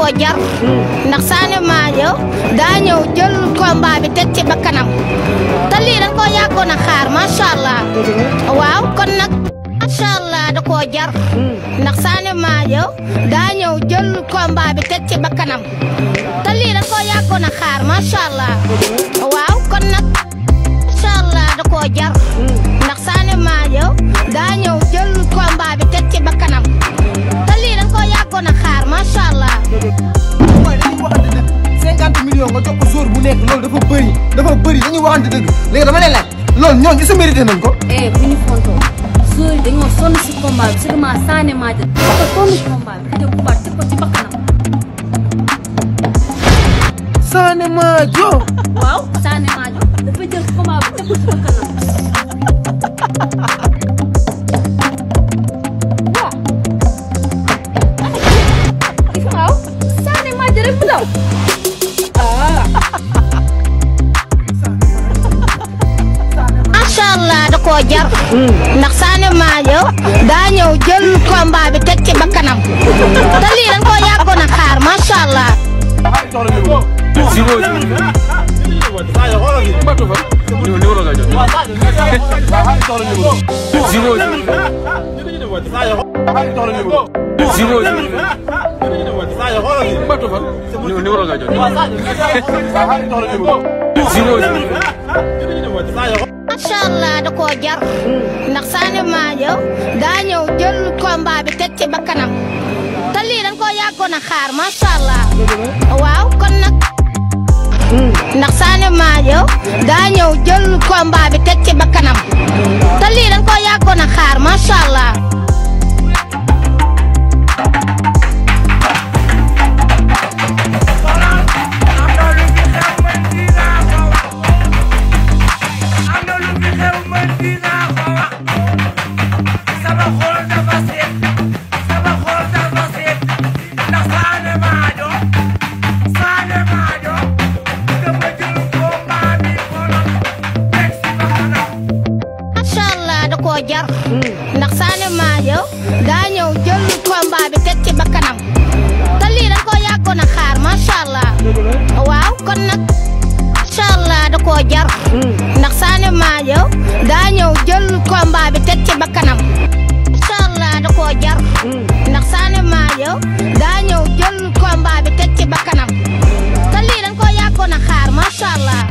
koo jar ndax Sané Madio daa ñëw jël combat bi teg ci bakkanam te lii dañ koo yàggoon a xaar macha allah waaw kon nag macha allah da koo jar ndax Sané Madio daa ñëw jël combat bi teg ci bakkanam te lii dañ koo yàggoon a xaar macha allah waaw kon nag macha allah da koo jar ndax Sané Madio daa ñëw jël combat bi teg ci bakkanam te lii dañ koo yàggoon a xaar macha allah. mooy dañuy waxante dëgg 50 millions nga jox ko jour bu nekk loolu dafa bëri dañuy waxante dëgg léegi dama lay laaj loolu ñoom gis nga mérité nañ ko. bu ñu fontoo jour yi dañoo sonn si combat bi seulement Sané Madio dafa sonn si combat bi te combat teg ko ci bakkanam. Sané Madio. waaw Sané Madio dafa jël combat bi teg ko ci bakkanam. waaw Sané Madio rek mu daw macha allah da koo jar ndax Sané Madio daa ñëw jël combat bi teg ci bakkanam te lii dañ koo yàggoon a xaar macha allah. macha allah da koo jar ndax Sané Madio daa ñëw jël combat bi teg ci bakkanam te lii dañ koo yàggoon a xaar macha allah waaw kon nag ndax Sané Madio daa ñëw jël combat bi teg ci bakkanam te lii dañ koo yàggoon a xaar macha allah. koo jar ndax Sané Madio daa ñëw jël combat bi teg ci bakkanam te lii dañ koo yàggoon a xaar macha allah waaw kon nag macha allah da koo jar ndax Sané Madio daa ñëw jël combat bi teg ci bakkanam macha allah da koo jar ndax Sané Madio daa ñëw jël combat bi teg ci bakkanam te lii dañ koo yàggoon a xaar macha allah.